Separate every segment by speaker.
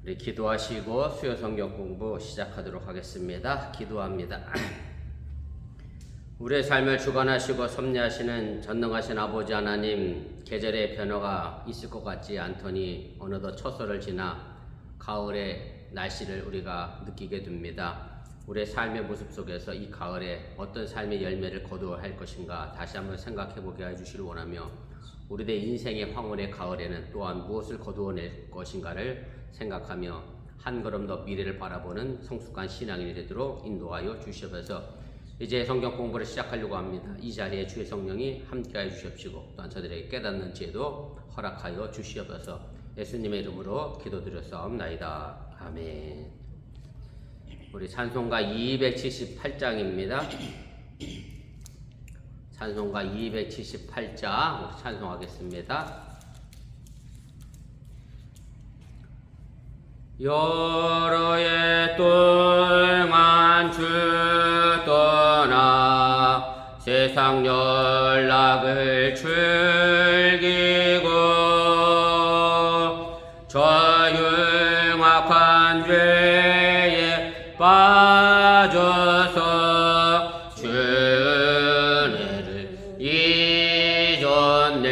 Speaker 1: 우리 기도하시고 수요 성경 공부 시작하도록 하겠습니다. 기도합니다. 우리의 삶을 주관하시고 섭리하시는 전능하신 아버지 하나님, 계절의 변화가 있을 것 같지 않더니 어느덧 처서를 지나 가을의 날씨를 우리가 느끼게 됩니다. 우리의 삶의 모습 속에서 이 가을에 어떤 삶의 열매를 거두어야 할 것인가 다시 한번 생각해보게 해주시길 원하며, 우리의 인생의 황혼의 가을에는 또한 무엇을 거두어낼 것인가를 생각하며 한 걸음 더 미래를 바라보는 성숙한 신앙인이 되도록 인도하여 주시옵소서. 이제 성경 공부를 시작하려고 합니다. 이 자리에 주의 성령이 함께하여 주시옵시고 또한 저들에게 깨닫는 지혜도 허락하여 주시옵소서. 예수님의 이름으로 기도드렸사옵나이다. 아멘. 우리 찬송가 278장입니다. 찬송가 278장 찬송하겠습니다. 여러 해 동안 주 떠나 세상 연락을 즐기고 저 흉악한 죄에 빠져서 주 은혜를 잊었네.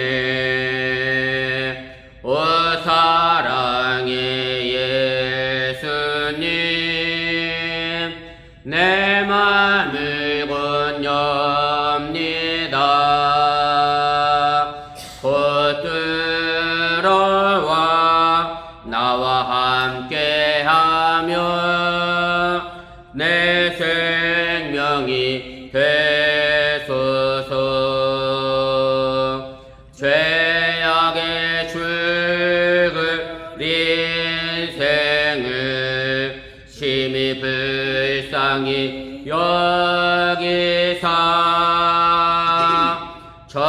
Speaker 1: 오 사랑의 내 맘을 건엽니다. 곧 들어와 나와 함께하며 내 생명이 되소서. 죄악의 죽을 인생을 심히 불쌍히 여기사 저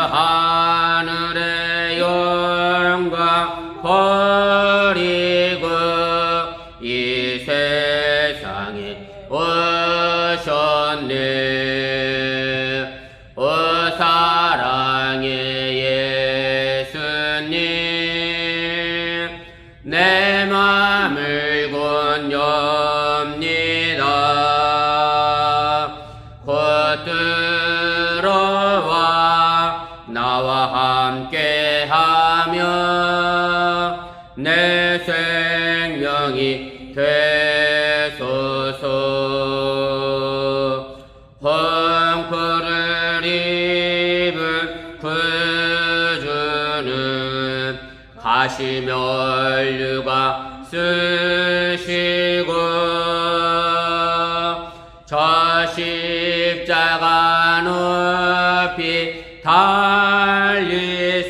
Speaker 1: 하늘의 영광 버리고 이 세상에 오셨네. 오 사랑의 예수님, 내 맘을 건엽니다. 곧 들어와 나와 함께하며 내 생명이 되소서. 헝클을 입은 구주는 가시면류가 쓰시고 저 십자가 높이 달리사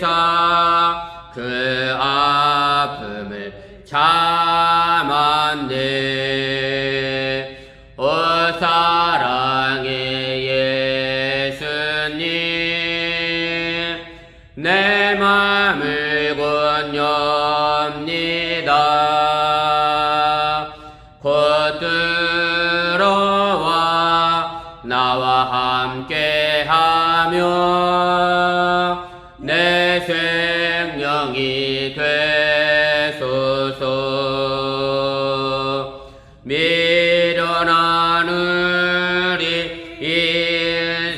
Speaker 1: 그 아픔을 참았네. 오 사랑의 예수님, 내 맘을 건엽니다. 곧 들어와 나와 함께하며 내 생명이 되소서. 미련한 우리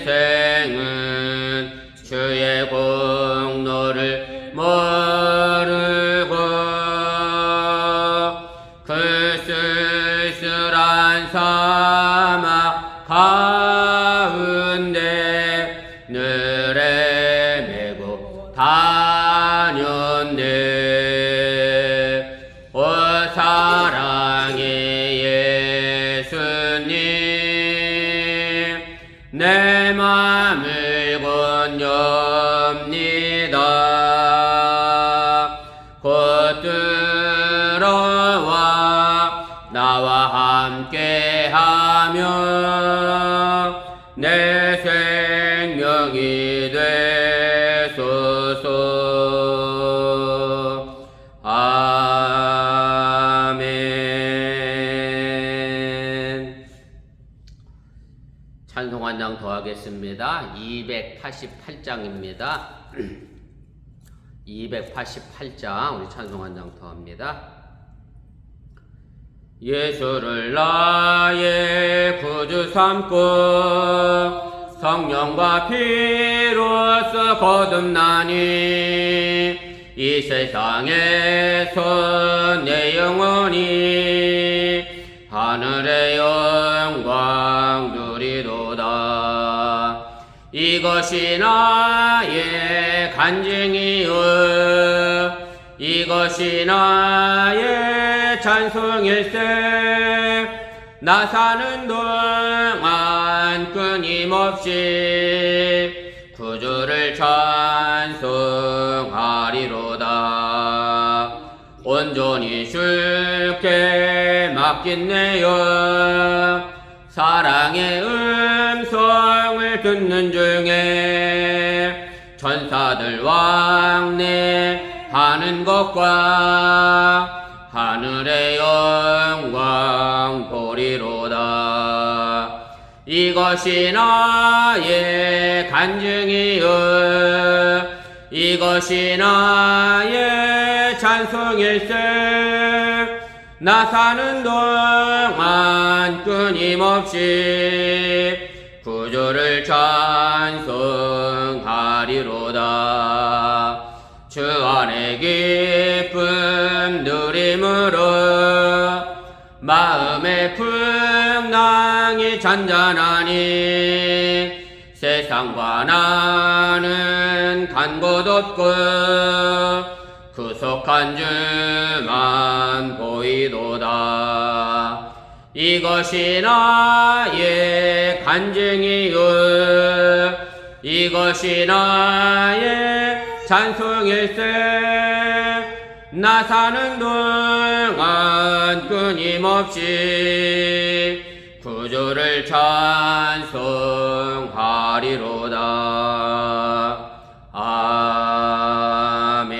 Speaker 1: 인생은 주의 공로를 모르고 그 쓸쓸한 사막 가운데 늘 헤매고 다녔네. 오 사랑의 예수님, 내 맘을 건엽니다. 곧 들어와 나와 함께하며 내 생명이 되소서. 아멘. 찬송 한 장 더 하겠습니다. 288장입니다. 288장 우리 찬송 한 장 더 합니다. 예수를 나의 구주 삼고 성령과 피로써 거듭나니 이 세상에서 내 영혼이 하늘의 영광 누리도다. 이것이 나의 간증이요 이것이 나의 찬송일세. 나 사는 동안 끊임없이 구주를 찬송하리로다. 온전히 주께 맡긴네요. 사랑의 음성을 듣는 중에 천사들 왕래하는 것과 하늘의 영광 보리로다. 이것이 나의 간증이요 이것이 나의 찬송일세. 나 사는 동안 끊임없이 구주를 찬송하리로다. 주 안에 기쁨 누림으로 마음의 풍랑이 잔잔하니 세상과 나는 간 곳 없고 구속한 주만 보이도다. 이것이 나의 간증이요 이것이 나의 찬송일세. 나 사는 동안 끊임없이 구주를 찬송하리로다. 아멘.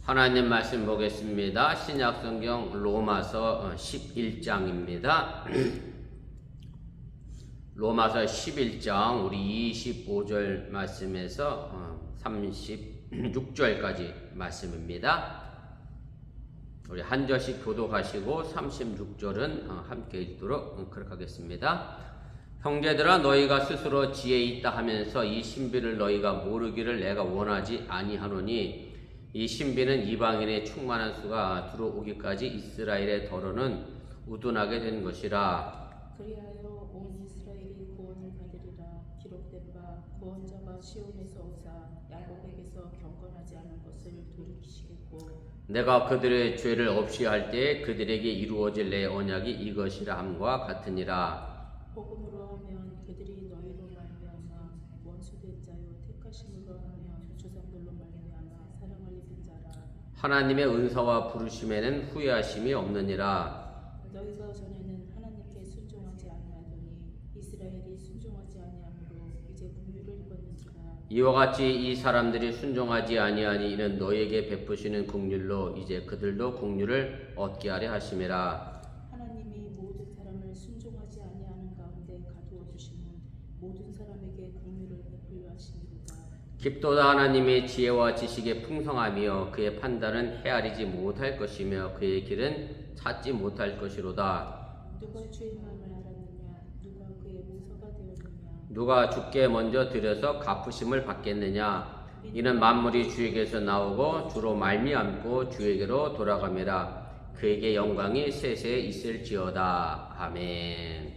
Speaker 1: 하나님 말씀 보겠습니다. 신약성경 로마서 11장입니다. 로마서 11장 우리 25절 말씀에서 36절까지 말씀입니다. 우리 한 절씩 교독하시고 36절은 함께 읽도록 그렇게 하겠습니다. 형제들아 너희가 스스로 지혜 있다 하면서 이 신비를 너희가 모르기를 내가 원하지 아니하노니 이 신비는 이방인의 충만한 수가 들어오기까지 이스라엘의 더러는 우둔하게 된 것이라.
Speaker 2: 그리하여 온 이스라엘이 구원을 받으리라. 기록된 바 구원자가 시온에서 오사 야곱에게서 경건하지 않은 것을 돌이키시겠고
Speaker 1: 내가 그들의 죄를 없이 할 때 그들에게 이루어질 내 언약이 이것이라 함과 같으니라.
Speaker 2: 복음으로 하면 그들이 너희로 말미암아 원수된 자요 택하심으로 하면 조상들로 말미암아 사랑을 입은 자라.
Speaker 1: 하나님의 은사와 부르심에는 후회하심이 없느니라.
Speaker 2: 너희가 전에는 하나님께 순종하지 아니하더니 이스라엘이 순종하지 아니하므로 이제 긍휼을 입었는지라.
Speaker 1: 이와 같이 이 사람들이 순종하지 아니하니 이는 너희에게 베푸시는 긍휼로 이제 그들도 긍휼을 얻게 하려 하심이라.
Speaker 2: 하나님이 모든 사람을 순종하지 아니하는 가운데 가두어 주시는 모든 사람에게 긍휼을 베풀려 하심이로다.
Speaker 1: 깊도다 하나님의 지혜와 지식의 풍성하며 그의 판단은 헤아리지 못할 것이며 그의 길은 찾지 못할 것이로다.
Speaker 2: 누가 주의 마음을 알았느냐? 누가 그의 문서가 되었느냐?
Speaker 1: 누가 주께 먼저 드려서 갚으심을 받겠느냐? 이는 만물이 주에게서 나오고 주로 말미암고 주에게로 돌아감이라. 그에게 영광이 세세에 있을지어다. 아멘.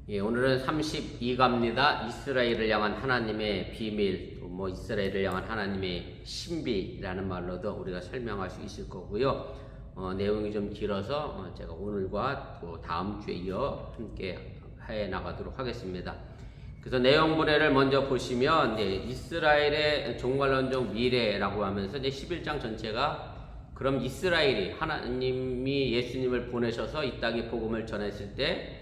Speaker 1: 예, 오늘은 32가입니다. 이스라엘을 향한 하나님의 비밀, 이스라엘을 향한 하나님의 신비라는 말로도 우리가 설명할 수 있을 거고요. 내용이 좀 길어서 제가 오늘과 또 다음 주에 이어 함께 해 나가도록 하겠습니다. 그래서 내용 분해를 먼저 보시면 이스라엘의 종말론적 미래라고 하면서 이제 11장 전체가 그럼 이스라엘이 하나님이 예수님을 보내셔서 이 땅에 복음을 전했을 때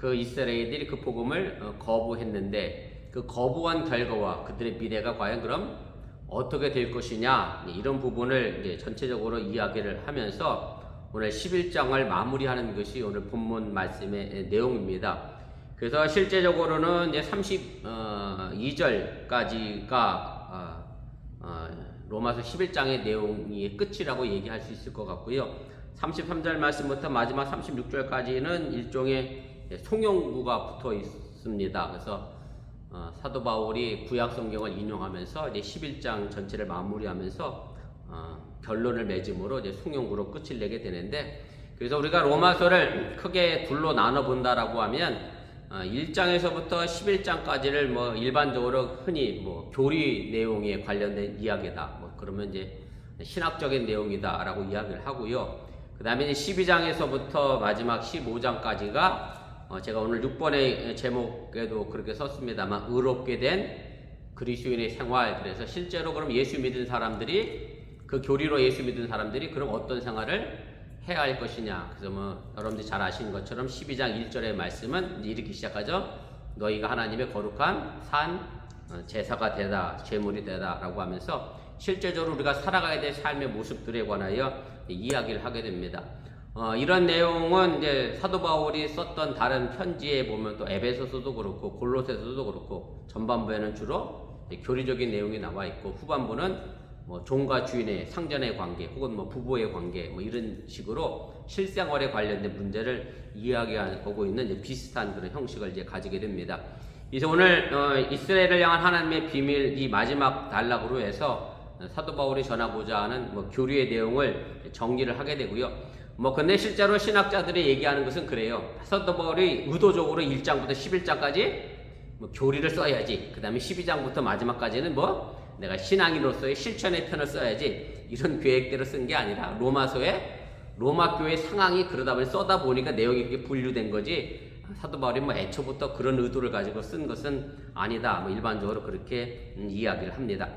Speaker 1: 그 이스라엘들이 그 복음을 거부했는데 그 거부한 결과와 그들의 미래가 과연 그럼 어떻게 될 것이냐 이런 부분을 이제 전체적으로 이야기를 하면서 오늘 11장을 마무리하는 것이 오늘 본문 말씀의 내용입니다. 그래서 실제적으로는 이제 32절까지가 로마서 11장의 내용이 끝이라고 얘기할 수 있을 것 같고요. 33절 말씀부터 마지막 36절까지는 일종의 송영구가 붙어 있습니다. 그래서 사도 바울이 구약 성경을 인용하면서 이제 11장 전체를 마무리하면서 결론을 맺음으로 이제 송영구로 끝을 내게 되는데, 그래서 우리가 로마서를 크게 둘로 나눠 본다라고 하면 1장에서부터 11장까지를 뭐 일반적으로 흔히 뭐 교리 내용에 관련된 이야기다, 뭐 그러면 이제 신학적인 내용이다라고 이야기를 하고요. 그 다음에 이제 12장에서부터 마지막 15장까지가 제가 오늘 6번의 제목에도 그렇게 썼습니다만 의롭게 된 그리스도인의 생활. 그래서 실제로 그럼 예수 믿은 사람들이, 그 교리로 예수 믿은 사람들이 그럼 어떤 생활을 해야 할 것이냐. 그래서 뭐 여러분들이 잘 아시는 것처럼 12장 1절의 말씀은 이렇게 시작하죠. 너희가 하나님의 거룩한 산 제사가 되다, 제물이 되다 라고 하면서 실제적으로 우리가 살아가야 될 삶의 모습들에 관하여 이야기를 하게 됩니다. 이런 내용은 이제 사도 바울이 썼던 다른 편지에 보면 또 에베소서도 그렇고 골로새서도 그렇고 전반부에는 주로 교리적인 내용이 나와 있고 후반부는 뭐 종과 주인의 상전의 관계 혹은 뭐 부부의 관계 뭐 이런 식으로 실생활에 관련된 문제를 이야기하고 있는 이제 비슷한 그런 형식을 이제 가지게 됩니다. 그래서 오늘 이스라엘을 향한 하나님의 비밀 이 마지막 단락으로 해서 사도 바울이 전하고자 하는 뭐 교리의 내용을 정리를 하게 되고요. 뭐 근데 실제로 신학자들이 얘기하는 것은 그래요. 사도 바울이 의도적으로 1장부터 11장까지 뭐 교리를 써야지, 그 다음에 12장부터 마지막까지는 뭐 내가 신앙인으로서의 실천의 편을 써야지, 이런 계획대로 쓴 게 아니라 로마 교회 상황이 그러다 보니 써다 보니까 내용이 그렇게 분류된 거지, 사도 바울이 뭐 애초부터 그런 의도를 가지고 쓴 것은 아니다, 뭐 일반적으로 그렇게 이야기를 합니다.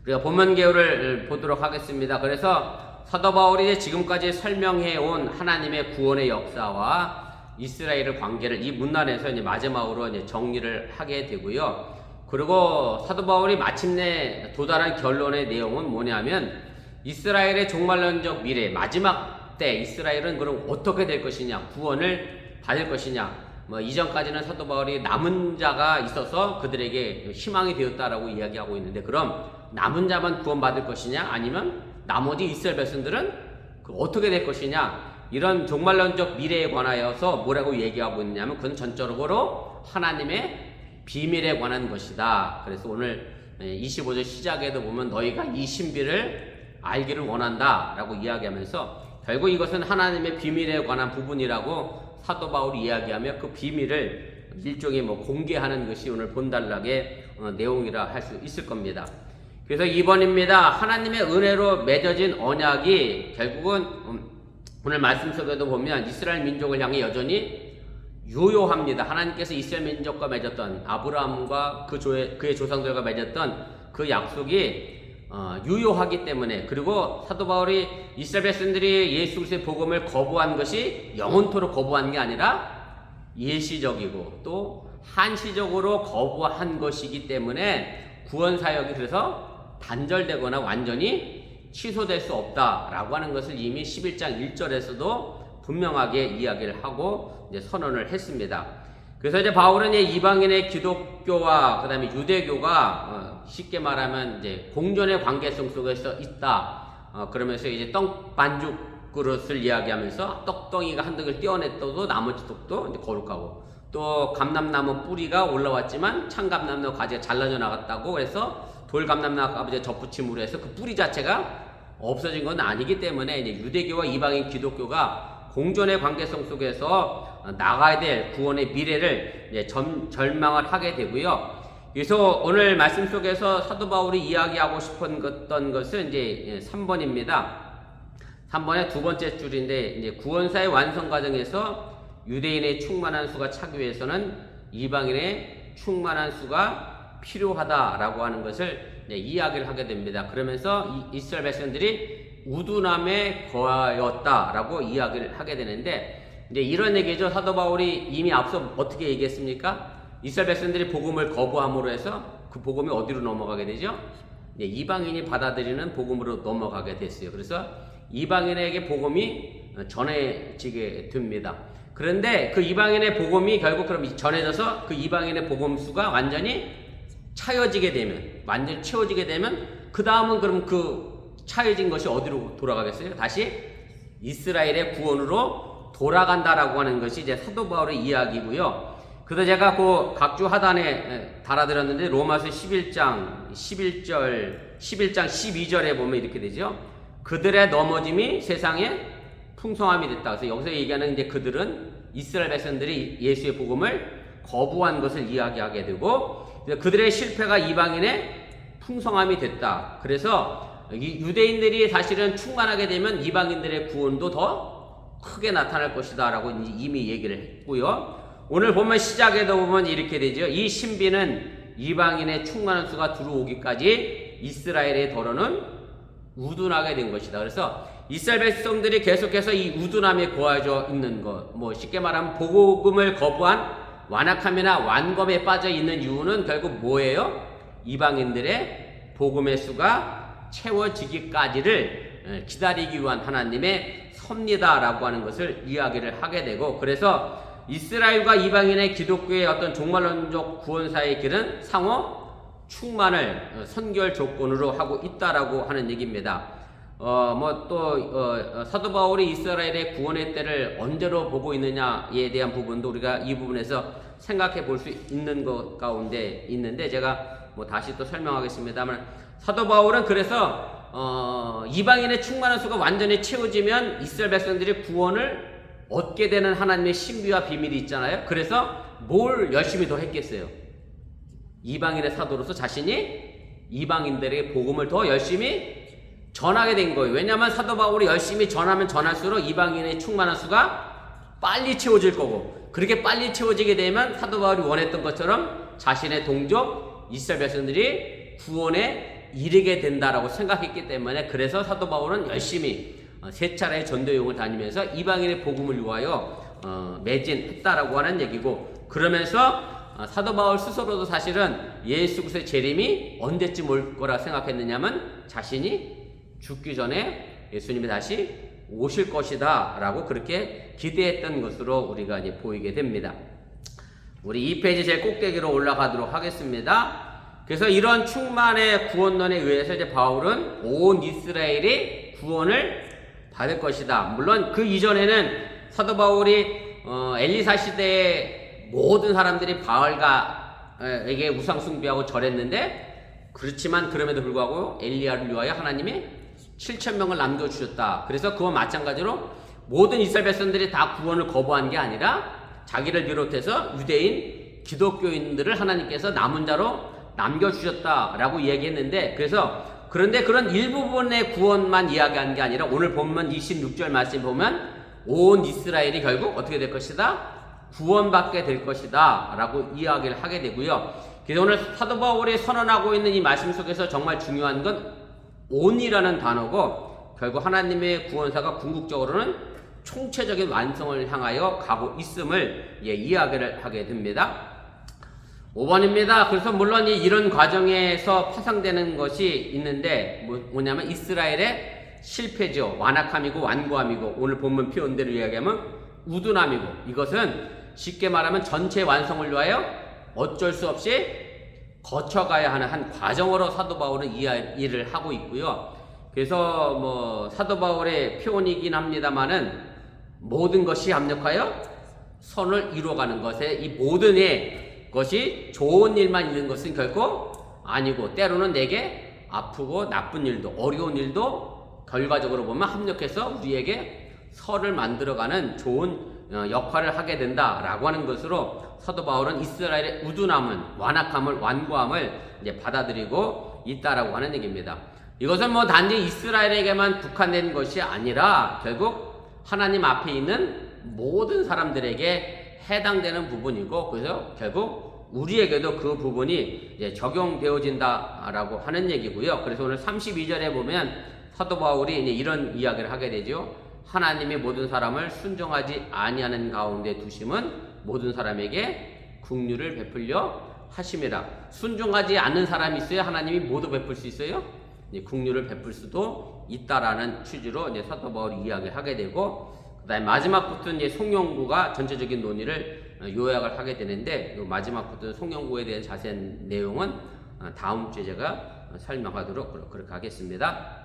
Speaker 1: 우리가 본문 개요를 보도록 하겠습니다. 그래서 사도 바울이 지금까지 설명해 온 하나님의 구원의 역사와 이스라엘의 관계를 이 문단에서 이제 마지막으로 이제 정리를 하게 되고요. 그리고 사도 바울이 마침내 도달한 결론의 내용은 뭐냐면 이스라엘의 종말론적 미래, 마지막 때 이스라엘은 그럼 어떻게 될 것이냐, 구원을 받을 것이냐. 뭐 이전까지는 사도 바울이 남은 자가 있어서 그들에게 희망이 되었다라고 이야기하고 있는데, 그럼 남은 자만 구원받을 것이냐, 아니면 나머지 이스라엘 백성들은 어떻게 될 것이냐, 이런 종말론적 미래에 관하여서 뭐라고 얘기하고 있냐면 그건 전적으로 하나님의 비밀에 관한 것이다. 그래서 오늘 25절 시작에도 보면 너희가 이 신비를 알기를 원한다 라고 이야기하면서 결국 이것은 하나님의 비밀에 관한 부분이라고 사도 바울이 이야기하며 그 비밀을 일종의 뭐 공개하는 것이 오늘 본단락의 내용이라 할 수 있을 겁니다. 그래서 2번입니다. 하나님의 은혜로 맺어진 언약이 결국은 오늘 말씀 속에도 보면 이스라엘 민족을 향해 여전히 유효합니다. 하나님께서 이스라엘 민족과 맺었던, 아브라함과 그의 조상들과 맺었던 그 약속이 유효하기 때문에, 그리고 사도 바울이 이스라엘 백성들이 예수 그리스도의 복음을 거부한 것이 영원토록 거부한 게 아니라 일시적이고 또 한시적으로 거부한 것이기 때문에 구원 사역이 그래서 단절되거나 완전히 취소될 수 없다라고 하는 것을 이미 11장 1절에서도 분명하게 이야기를 하고 이제 선언을 했습니다. 그래서 이제 바울은 이방인의 기독교와 그 다음에 유대교가 쉽게 말하면 이제 공존의 관계성 속에서 있다. 그러면서 이제 떡 반죽 그릇을 이야기하면서 떡덩이가 한 덩이를 떼어냈어도 나머지 떡도 이제 거룩하고, 또 감람나무 뿌리가 올라왔지만 참감람나무 가지가 잘라져 나갔다고, 그래서 돌감람나무 아버지의 접붙임으로 해서 그 뿌리 자체가 없어진 건 아니기 때문에 이제 유대교와 이방인 기독교가 공존의 관계성 속에서 나가야 될 구원의 미래를 이제 절망을 하게 되고요. 그래서 오늘 말씀 속에서 사도 바울이 이야기하고 싶었던 것은 이제 3번입니다. 3번의 두 번째 줄인데, 이제 구원사의 완성 과정에서 유대인의 충만한 수가 차기 위해서는 이방인의 충만한 수가 필요하다라고 하는 것을 이야기를 하게 됩니다. 그러면서 이스라엘 백성들이 우둔함에 거하였다라고 이야기를 하게 되는데, 이제 이런 얘기죠. 사도 바울이 이미 앞서 어떻게 얘기했습니까? 이스라엘 백성들이 복음을 거부함으로 해서 그 복음이 어디로 넘어가게 되죠? 이방인이 받아들이는 복음으로 넘어가게 됐어요. 그래서 이방인에게 복음이 전해지게 됩니다. 그런데 그 이방인의 복음이 결국 그럼 전해져서 그 이방인의 복음 수가 완전히 차여지게 되면, 완전히 채워지게 되면 그 다음은 그럼 그 차해진 것이 어디로 돌아가겠어요? 다시 이스라엘의 구원으로 돌아간다라고 하는 것이 이제 사도 바울의 이야기고요. 그래서 제가 그 각주 하단에 달아드렸는데 로마서 11장 12절에 보면 이렇게 되죠. 그들의 넘어짐이 세상에 풍성함이 됐다. 그래서 여기서 얘기하는 이제 그들은 이스라엘 백성들이 예수의 복음을 거부한 것을 이야기하게 되고, 그들의 실패가 이방인의 풍성함이 됐다. 그래서 유대인들이 사실은 충만하게 되면 이방인들의 구원도 더 크게 나타날 것이다 라고 이미 얘기를 했고요. 오늘 보면 시작에도 보면 이렇게 되죠. 이 신비는 이방인의 충만한 수가 들어오기까지 이스라엘의 더러는 우둔하게 된 것이다. 그래서 이스라엘 백성들이 계속해서 이 우둔함에 고아져 있는 것, 뭐 쉽게 말하면 복음을 거부한 완악함이나 완검에 빠져 있는 이유는 결국 뭐예요? 이방인들의 복음의 수가 채워지기까지를 기다리기 위한 하나님의 섭리다라고 하는 것을 이야기를 하게 되고, 그래서 이스라엘과 이방인의 기독교의 어떤 종말론적 구원사의 길은 상호 충만을 선결 조건으로 하고 있다라고 하는 얘기입니다. 사도 바울이 이스라엘의 구원의 때를 언제로 보고 있느냐에 대한 부분도 우리가 이 부분에서 생각해 볼 수 있는 것 가운데 있는데, 제가 다시 또 설명하겠습니다만, 사도 바울은 그래서 이방인의 충만한 수가 완전히 채워지면 이스라엘 백성들이 구원을 얻게 되는 하나님의 신비와 비밀이 있잖아요. 그래서 뭘 열심히 더 했겠어요? 이방인의 사도로서 자신이 이방인들에게 복음을 더 열심히 전하게 된 거예요. 왜냐하면 사도 바울이 열심히 전하면 전할수록 이방인의 충만한 수가 빨리 채워질 거고, 그렇게 빨리 채워지게 되면 사도 바울이 원했던 것처럼 자신의 동족 이스라엘 백성들이 구원에 이르게 된다라고 생각했기 때문에, 그래서 사도 바울은 열심히 세 차례의 전도여행을 다니면서 이방인의 복음을 위하여 매진했다라고 하는 얘기고, 그러면서 사도 바울 스스로도 사실은 예수 그리스도의 재림이 언제쯤 올 거라 생각했느냐면 자신이 죽기 전에 예수님이 다시 오실 것이다 라고 그렇게 기대했던 것으로 우리가 이제 보이게 됩니다. 우리 2페이지 제일 꼭대기로 올라가도록 하겠습니다. 그래서 이런 충만의 구원론에 의해서 이제 바울은 온 이스라엘이 구원을 받을 것이다. 물론 그 이전에는 사도 바울이 엘리사 시대에 모든 사람들이 바알에게 우상 숭배하고 절했는데, 그렇지만 그럼에도 불구하고 엘리야를 위하여 하나님이 7,000명을 남겨주셨다. 그래서 그와 마찬가지로 모든 이스라엘 백성들이 다 구원을 거부한 게 아니라 자기를 비롯해서 유대인 기독교인들을 하나님께서 남은 자로 남겨주셨다라고 이야기했는데, 그런데 그런 일부분의 구원만 이야기한 게 아니라 오늘 본문 26절 말씀 보면 온 이스라엘이 결국 어떻게 될 것이다? 구원받게 될 것이다 라고 이야기를 하게 되고요. 그래서 오늘 사도 바울이 선언하고 있는 이 말씀 속에서 정말 중요한 건 온이라는 단어고, 결국 하나님의 구원사가 궁극적으로는 총체적인 완성을 향하여 가고 있음을 이야기를 하게 됩니다. 5번입니다. 그래서 물론 이런 과정에서 파생되는 것이 있는데 뭐냐면 이스라엘의 실패죠. 완악함이고 완고함이고, 오늘 본문 표현대로 이야기하면 우둔함이고, 이것은 쉽게 말하면 전체 완성을 위하여 어쩔 수 없이 거쳐가야 하는 한 과정으로 사도 바울은 이 일을 하고 있고요. 그래서 사도 바울의 표현이긴 합니다만은 모든 것이 합력하여 선을 이루어가는 것에, 이 모든의 것이 좋은 일만 있는 것은 결코 아니고, 때로는 내게 아프고 나쁜 일도, 어려운 일도 결과적으로 보면 합력해서 우리에게 설을 만들어가는 좋은 역할을 하게 된다라고 하는 것으로 사도 바울은 이스라엘의 우둔함은, 완악함을, 완고함을 이제 받아들이고 있다라고 하는 얘기입니다. 이것은 단지 이스라엘에게만 국한된 것이 아니라 결국 하나님 앞에 있는 모든 사람들에게 해당되는 부분이고, 그래서 결국 우리에게도 그 부분이 이제 적용되어진다라고 하는 얘기고요. 그래서 오늘 32절에 보면 사도 바울이 이제 이런 이야기를 하게 되죠. 하나님이 모든 사람을 순종하지 아니하는 가운데 두심은 모든 사람에게 긍휼을 베풀려 하심이라. 순종하지 않는 사람이 있어요? 하나님이 모두 베풀 수 있어요? 긍휼을 베풀 수도 있다라는 취지로 이제 사도 바울이 이야기를 하게 되고, 그다음에 마지막부터 이제 송영구가 전체적인 논의를 요약을 하게 되는데, 이 마지막부터 송영구에 대한 자세한 내용은 다음 주에 제가 설명하도록 그렇게 하겠습니다.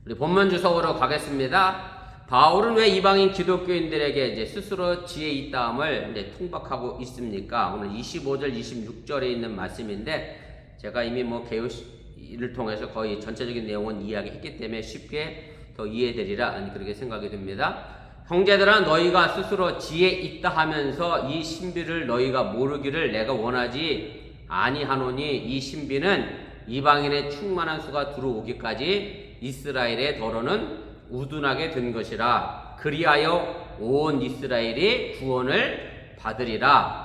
Speaker 1: 우리 본문 주석으로 가겠습니다. 바울은 왜 이방인 기독교인들에게 이제 스스로 지혜 있다함을 이제 통박하고 있습니까? 오늘 25절, 26절에 있는 말씀인데 제가 이미 개요를 통해서 거의 전체적인 내용은 이야기했기 때문에 쉽게 더 이해되리라 그렇게 생각이 듭니다. 형제들아 너희가 스스로 지혜 있다 하면서 이 신비를 너희가 모르기를 내가 원하지 아니하노니 이 신비는 이방인의 충만한 수가 들어오기까지 이스라엘의 더러는 우둔하게 된 것이라 그리하여 온 이스라엘이 구원을 받으리라.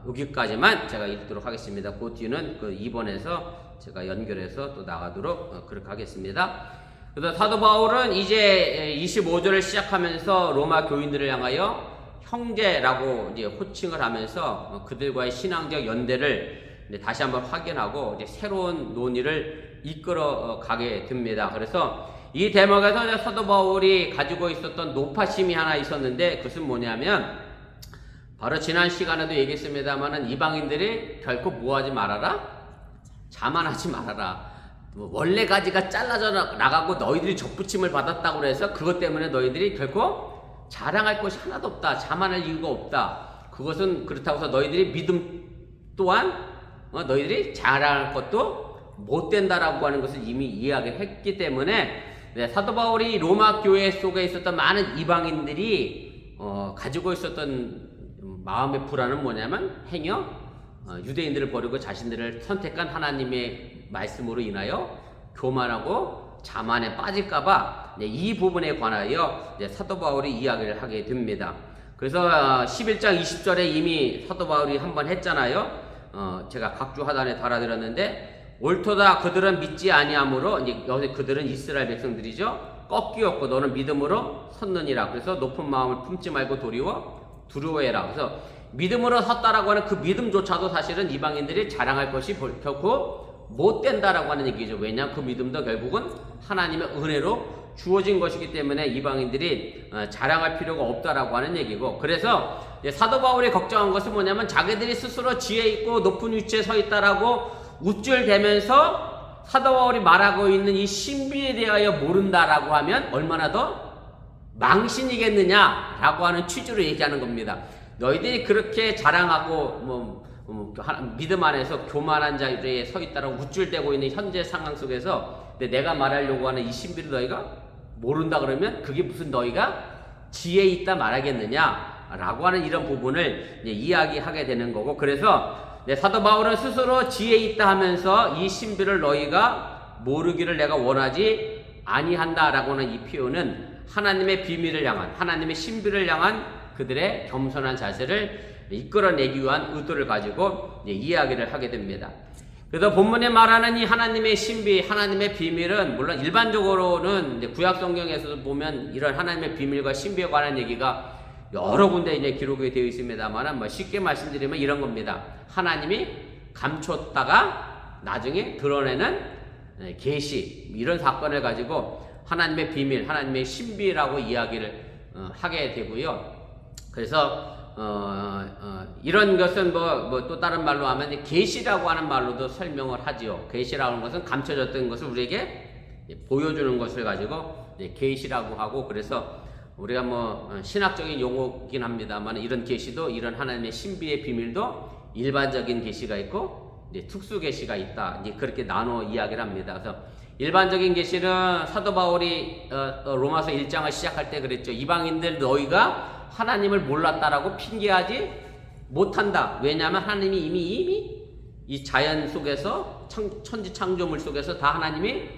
Speaker 1: 여기까지만 제가 읽도록 하겠습니다. 그 뒤는 2번에서 제가 연결해서 또 나가도록 그렇게 하겠습니다. 그래서 사도 바울은 이제 25절을 시작하면서 로마 교인들을 향하여 형제라고 이제 호칭을 하면서 그들과의 신앙적 연대를 다시 한번 확인하고 이제 새로운 논의를 이끌어 가게 됩니다. 그래서 이 대목에서 사도 바울이 가지고 있었던 노파심이 하나 있었는데 그것은 뭐냐면 바로 지난 시간에도 얘기했습니다만은 이방인들이 결코 뭐하지 말아라? 자만하지 말아라. 원래 가지가 잘라져 나가고 너희들이 접붙임을 받았다고 해서 그것 때문에 너희들이 결코 자랑할 것이 하나도 없다. 자만할 이유가 없다. 그것은 그렇다고 해서 너희들이 믿음 또한 너희들이 자랑할 것도 못 된다라고 하는 것을 이미 이야기를 했기 때문에 사도 바울이 로마 교회 속에 있었던 많은 이방인들이 가지고 있었던 마음의 불안은 뭐냐면 행여 유대인들을 버리고 자신들을 선택한 하나님의 말씀으로 인하여 교만하고 자만에 빠질까봐 이 부분에 관하여 사도 바울이 이야기를 하게 됩니다. 그래서 11장 20절에 이미 사도 바울이 한번 했잖아요. 제가 각주 하단에 달아드렸는데 옳도다 그들은 믿지 아니하므로 이제 여기 그들은 이스라엘 백성들이죠. 꺾이었고 너는 믿음으로 섰느니라. 그래서 높은 마음을 품지 말고 도리어 두려워해라. 그래서 믿음으로 섰다라고 하는 그 믿음조차도 사실은 이방인들이 자랑할 것이 결코 못 된다라고 하는 얘기죠. 왜냐하면 그 믿음도 결국은 하나님의 은혜로 주어진 것이기 때문에 이방인들이 자랑할 필요가 없다라고 하는 얘기고, 그래서 사도 바울이 걱정한 것은 뭐냐면 자기들이 스스로 지혜 있고 높은 위치에 서 있다라고 우쭐대면서 사도 바울이 말하고 있는 이 신비에 대하여 모른다라고 하면 얼마나 더 망신이겠느냐라고 하는 취지로 얘기하는 겁니다. 너희들이 그렇게 자랑하고 믿음 안에서 교만한 자리에 서 있다라고 우쭐대고 있는 현재 상황 속에서 내가 말하려고 하는 이 신비를 너희가 모른다 그러면 그게 무슨 너희가 지혜 있다 말하겠느냐라고 하는 이런 부분을 이야기하게 되는 거고, 그래서 사도 바울은 스스로 지혜 있다 하면서 이 신비를 너희가 모르기를 내가 원하지 아니한다라고 하는 이 표현은 하나님의 비밀을 향한, 하나님의 신비를 향한 그들의 겸손한 자세를 이끌어내기 위한 의도를 가지고 이야기를 하게 됩니다. 그래서 본문에 말하는 이 하나님의 신비, 하나님의 비밀은 물론 일반적으로는 구약 성경에서도 보면 이런 하나님의 비밀과 신비에 관한 얘기가 여러 군데 기록이 되어 있습니다만 쉽게 말씀드리면 이런 겁니다. 하나님이 감췄다가 나중에 드러내는 계시, 이런 사건을 가지고 하나님의 비밀, 하나님의 신비라고 이야기를 하게 되고요. 그래서 이런 것은 또 다른 말로 하면 계시라고 하는 말로도 설명을 하지요. 계시라고 하는 것은 감춰졌던 것을 우리에게 보여주는 것을 가지고 계시라고 하고, 그래서 우리가 신학적인 용어긴 합니다만 이런 계시도, 이런 하나님의 신비의 비밀도 일반적인 계시가 있고 특수 계시가 있다. 그렇게 나눠 이야기를 합니다. 그래서 일반적인 계시는 사도 바울이 로마서 1장을 시작할 때 그랬죠. 이방인들 너희가 하나님을 몰랐다라고 핑계하지 못한다. 왜냐하면 하나님이 이미 이 자연 속에서 천지 창조물 속에서 다 하나님이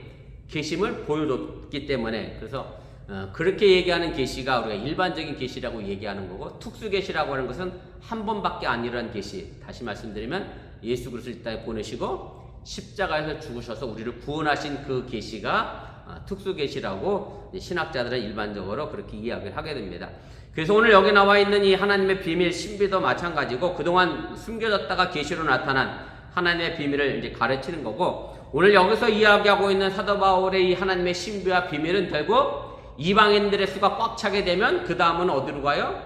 Speaker 1: 계심을 보여줬기 때문에, 그래서 그렇게 얘기하는 계시가 우리가 일반적인 계시라고 얘기하는 거고, 특수 계시라고 하는 것은 한 번밖에 안 일어난 계시. 다시 말씀드리면 예수 그리스도를 이 땅에 보내시고 십자가에서 죽으셔서 우리를 구원하신 그 계시가 특수 계시라고 신학자들은 일반적으로 그렇게 이야기를 하게 됩니다. 그래서 오늘 여기 나와 있는 이 하나님의 비밀, 신비도 마찬가지고 그동안 숨겨졌다가 계시로 나타난 하나님의 비밀을 가르치는 거고, 오늘 여기서 이야기하고 있는 사도 바울의 이 하나님의 신비와 비밀은 결국 이방인들의 수가 꽉 차게 되면 그 다음은 어디로 가요?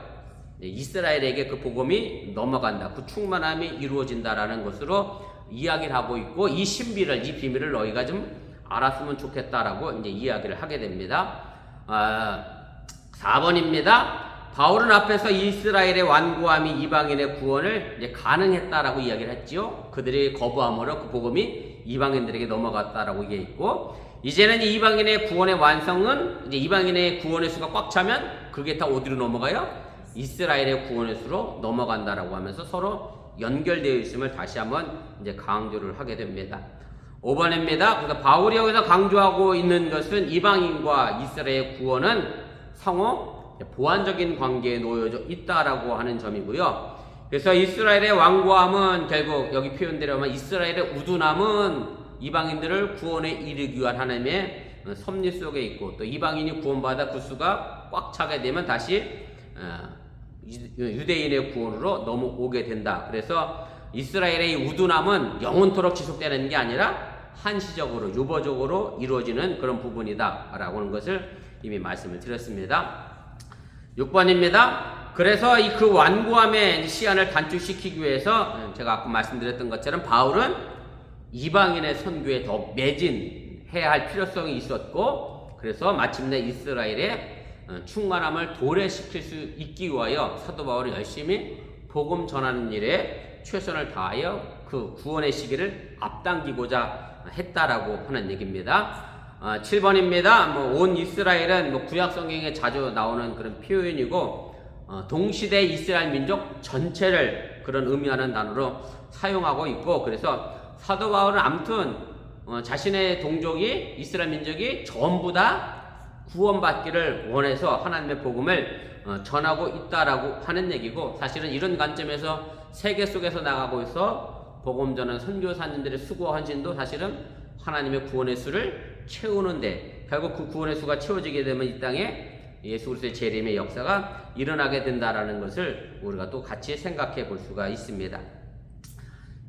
Speaker 1: 이스라엘에게 그 복음이 넘어간다. 그 충만함이 이루어진다라는 것으로 이야기를 하고 있고 이 신비를 이 비밀을 너희가 좀 알았으면 좋겠다라고 이제 이야기를 하게 됩니다. 4번입니다. 바울은 앞에서 이스라엘의 완고함이 이방인의 구원을 이제 가능했다라고 이야기를 했지요. 그들이 거부함으로 그 복음이 이방인들에게 넘어갔다라고 얘기했고, 이제는 이 이방인의 구원의 완성은 이제 이방인의 구원의 수가 꽉 차면 그게 다 어디로 넘어가요? 이스라엘의 구원의 수로 넘어간다라고 하면서 서로 연결되어 있음을 다시 한번 이제 강조를 하게 됩니다. 5번입니다. 그래서 바울이 여기서 강조하고 있는 것은 이방인과 이스라엘의 구원은 상호 보완적인 관계에 놓여져 있다라고 하는 점이고요. 그래서 이스라엘의 완고함은 결국 여기 표현대로 하면 이스라엘의 우둔함은 이방인들을 구원에 이르기 위한 하나님의 섭리 속에 있고, 또 이방인이 구원받아 그 수가 꽉 차게 되면 다시 유대인의 구원으로 넘어오게 된다. 그래서 이스라엘의 이 우둔함은 영원토록 지속되는 게 아니라 한시적으로 유보적으로 이루어지는 그런 부분이다 라고 하는 것을 이미 말씀을 드렸습니다. 6번입니다. 그래서 그 완고함의 시간을 단축시키기 위해서 제가 아까 말씀드렸던 것처럼 바울은 이방인의 선교에 더 매진해야 할 필요성이 있었고, 그래서 마침내 이스라엘의 충만함을 도래시킬 수 있기 위하여 사도 바울이 열심히 복음 전하는 일에 최선을 다하여 그 구원의 시기를 앞당기고자 했다라고 하는 얘기입니다. 7번입니다. 온 이스라엘은 구약 성경에 자주 나오는 그런 표현이고, 동시대 이스라엘 민족 전체를 그런 의미하는 단어로 사용하고 있고, 그래서 사도 바울은 아무튼 자신의 동족이 이스라엘 민족이 전부 다 구원받기를 원해서 하나님의 복음을 전하고 있다라고 하는 얘기고, 사실은 이런 관점에서 세계 속에서 나가고 있어 복음 전하는 선교사님들의 수고 헌신도 사실은 하나님의 구원의 수를 채우는데, 결국 그 구원의 수가 채워지게 되면 이 땅에 예수 그리스도의 재림의 역사가 일어나게 된다라는 것을 우리가 또 같이 생각해 볼 수가 있습니다.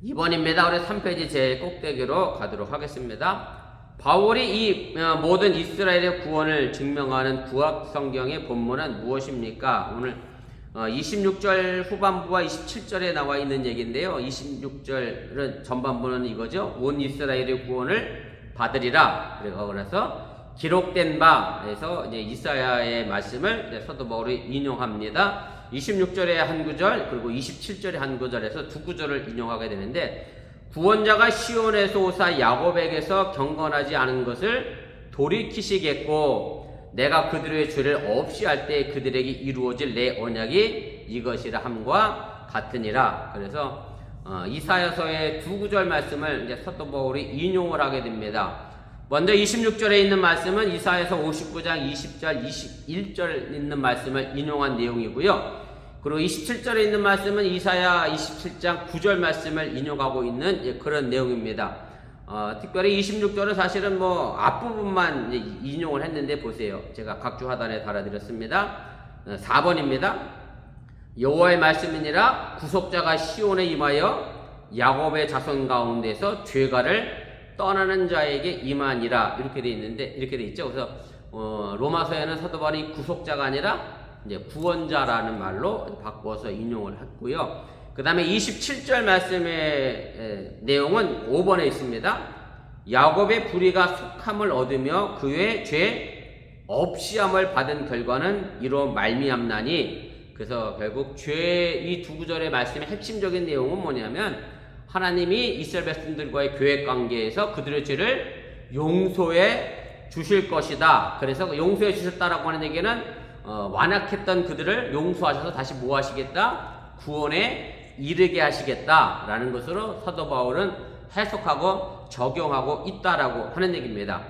Speaker 1: 2번입니다. 우리 3페이지 제일 꼭대기로 가도록 하겠습니다. 바울이 이 모든 이스라엘의 구원을 증명하는 구약 성경의 본문은 무엇입니까? 오늘 26절 후반부와 27절에 나와 있는 얘기인데요. 26절은 전반부는 이거죠. 온 이스라엘의 구원을 받으리라. 그래서 기록된 바에서 이제 이사야의 말씀을 사도 바울이 인용합니다. 26절의 한 구절, 그리고 27절의 한 구절에서 두 구절을 인용하게 되는데, 구원자가 시온에서 오사 야곱에게서 경건하지 않은 것을 돌이키시겠고, 내가 그들의 죄를 없이 할 때 그들에게 이루어질 내 언약이 이것이라 함과 같으니라. 그래서 이사야서의 두 구절 말씀을 이제 사도 바울이 인용을 하게 됩니다. 먼저 26절에 있는 말씀은 이사야서 59장 20절, 21절 있는 말씀을 인용한 내용이고요. 그리고 27절에 있는 말씀은 이사야 27장 9절 말씀을 인용하고 있는 그런 내용입니다. 특별히 26절은 사실은 앞부분만 인용을 했는데 보세요. 제가 각주 하단에 달아드렸습니다. 4번입니다. 여호와의 말씀이니라 구속자가 시온에 임하여 야곱의 자손 가운데서 죄가를 떠나는 자에게 임하니라, 이렇게 돼 있는데, 이렇게 돼 있죠. 그래서 로마서에는 사도 바울이 구속자가 아니라 이제 구원자라는 말로 바꿔서 인용을 했고요. 그 다음에 27절 말씀의 내용은 5번에 있습니다. 야곱의 불의가 속함을 얻으며 그의 죄 없이함을 받은 결과는 이로 말미암나니. 그래서 결국 죄, 이 두 구절의 말씀의 핵심적인 내용은 뭐냐면, 하나님이 이스라엘 백성들과의 교회 관계에서 그들의 죄를 용서해 주실 것이다. 그래서 용서해 주셨다라고 하는 얘기는 완악했던 그들을 용서하셔서 다시 뭐 하시겠다? 구원에 이르게 하시겠다라는 것으로 사도 바울은 해석하고 적용하고 있다라고 하는 얘기입니다.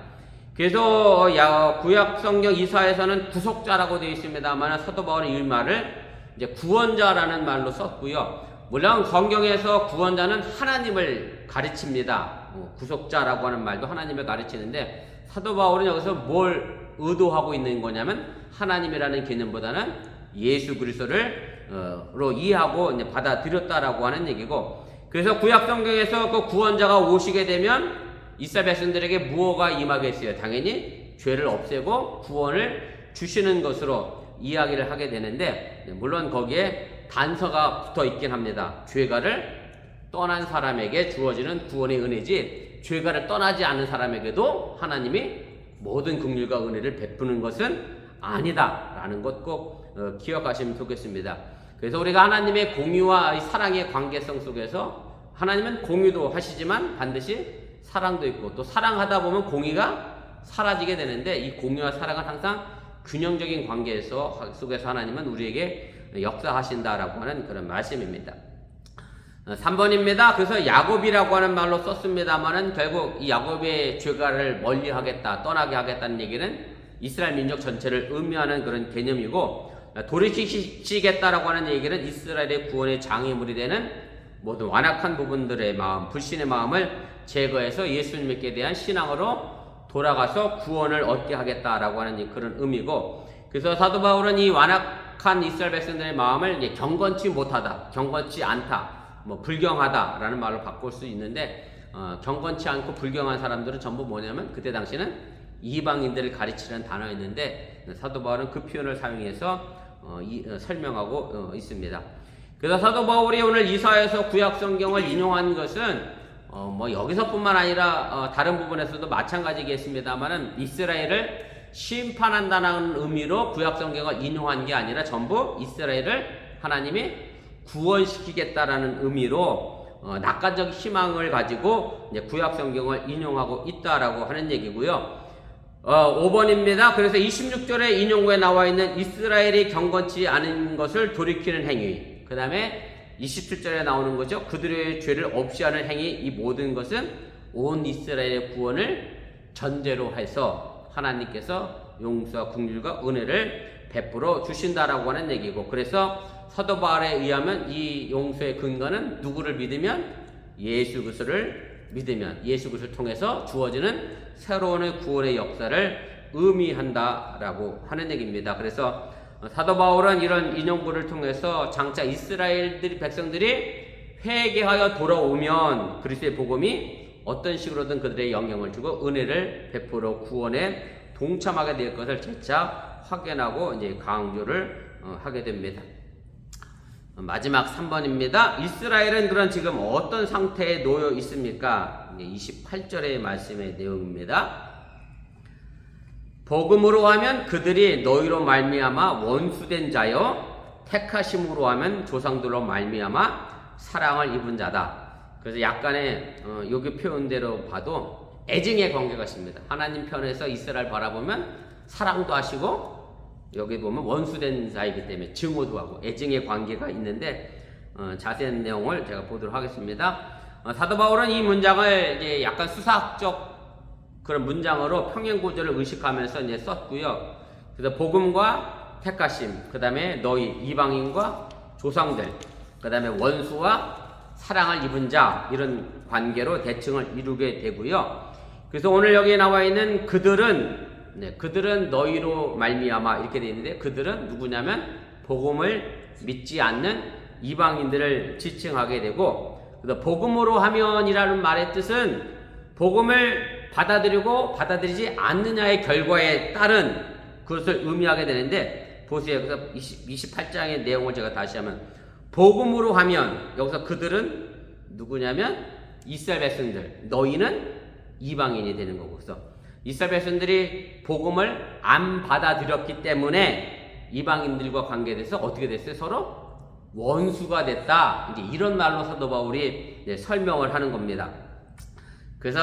Speaker 1: 그래서 구약 성경 이사야에서는 구속자라고 되어 있습니다만, 사도 바울은 이 말을 이제 구원자라는 말로 썼고요. 물론 성경에서 구원자는 하나님을 가르칩니다. 구속자라고 하는 말도 하나님을 가르치는데, 사도 바울은 여기서 뭘 의도하고 있는 거냐면, 하나님이라는 개념보다는 예수 그리스도로 이해하고 이제 받아들였다라고 하는 얘기고, 그래서 구약 성경에서 그 구원자가 오시게 되면 이스라엘 백성들에게 무엇가 임하겠어요? 당연히 죄를 없애고 구원을 주시는 것으로 이야기를 하게 되는데, 물론 거기에 단서가 붙어 있긴 합니다. 죄가를 떠난 사람에게 주어지는 구원의 은혜지, 죄가를 떠나지 않는 사람에게도 하나님이 모든 긍휼과 은혜를 베푸는 것은 아니다라는 것 꼭 기억하시면 좋겠습니다. 그래서 우리가 하나님의 공유와 이 사랑의 관계성 속에서, 하나님은 공유도 하시지만 반드시 사랑도 있고, 또 사랑하다 보면 공의가 사라지게 되는데, 이 공유와 사랑은 항상 균형적인 관계에서 속에서 하나님은 우리에게 역사하신다라고 하는 그런 말씀입니다. 3번입니다. 그래서 야곱이라고 하는 말로 썼습니다만은 결국 이 야곱의 죄가를 멀리하겠다, 떠나게 하겠다는 얘기는 이스라엘 민족 전체를 의미하는 그런 개념이고, 돌이키시겠다라고 하는 얘기는 이스라엘의 구원의 장애물이 되는 모든 완악한 부분들의 마음, 불신의 마음을 제거해서 예수님께 대한 신앙으로 돌아가서 구원을 얻게 하겠다라고 하는 그런 의미고, 그래서 사도 바울은 이 완악한 이스라엘 백성들의 마음을 경건치 못하다, 경건치 않다, 불경하다라는 말로 바꿀 수 있는데, 경건치 않고 불경한 사람들은 전부 뭐냐면 그때 당시는 이방인들을 가리치는 단어였는데, 사도 바울은 그 표현을 사용해서 설명하고 있습니다. 그래서 사도 바울이 오늘 이사야서 구약 성경을 인용한 것은 여기서뿐만 아니라 다른 부분에서도 마찬가지겠습니다만은 이스라엘을 심판한다는 의미로 구약 성경을 인용한 게 아니라 전부 이스라엘을 하나님이 구원시키겠다라는 의미로 낙관적 희망을 가지고 이제 구약 성경을 인용하고 있다라고 하는 얘기고요. 5번입니다. 그래서 26절에 인용구에 나와 있는 이스라엘이 경건치 않은 것을 돌이키는 행위, 그 다음에 27절에 나오는 거죠. 그들의 죄를 없이 하는 행위, 이 모든 것은 온 이스라엘의 구원을 전제로 해서 하나님께서 용서와 긍휼과 은혜를 베풀어 주신다라고 하는 얘기고, 그래서 사도 바울에 의하면 이 용서의 근거는 누구를 믿으면? 예수 그리스도를 믿으면, 예수 그리스도를 통해서 주어지는 새로운 구원의 역사를 의미한다라고 하는 얘기입니다. 그래서 사도 바울은 이런 인용구를 통해서 장차 이스라엘들이, 백성들이 회개하여 돌아오면 그리스도의 복음이 어떤 식으로든 그들의 영향을 주고 은혜를 베풀어 구원에 동참하게 될 것을 재차 확인하고 이제 강조를 하게 됩니다. 마지막 3번입니다. 이스라엘은 그런 지금 어떤 상태에 놓여 있습니까? 28절의 말씀의 내용입니다. 복음으로 하면 그들이 너희로 말미암아 원수된 자여, 택하심으로 하면 조상들로 말미암아 사랑을 입은 자다. 그래서 약간의 여기 표현대로 봐도 애증의 관계가 있습니다. 하나님 편에서 이스라엘 바라보면 사랑도 하시고, 여기 보면 원수된 자이기 때문에 증오도 하고 애증의 관계가 있는데, 자세한 내용을 제가 보도록 하겠습니다. 사도 바울은 이 문장을 이제 약간 수사학적 그런 문장으로 평행구조를 의식하면서 이제 썼고요. 그래서 복음과 택하심, 그 다음에 너희 이방인과 조상들, 그 다음에 원수와 사랑을 입은 자, 이런 관계로 대칭을 이루게 되고요. 그래서 오늘 여기에 나와 있는 그들은 너희로 말미암아 이렇게 되어 있는데, 그들은 누구냐면 복음을 믿지 않는 이방인들을 지칭하게 되고, 그래서 복음으로 하면이라는 말의 뜻은 복음을 받아들이고 받아들이지 않느냐의 결과에 따른 그것을 의미하게 되는데, 보세요. 그래서 28장의 내용을 제가 다시 하면, 복음으로 하면 여기서 그들은 누구냐면 이스라엘 백성들, 너희는 이방인이 되는 거고, 그래서 이스라엘 백성들이 복음을 안 받아들였기 때문에 이방인들과 관계돼서 어떻게 됐어요? 서로 원수가 됐다. 이제 이런 말로 사도 바울이 설명을 하는 겁니다. 그래서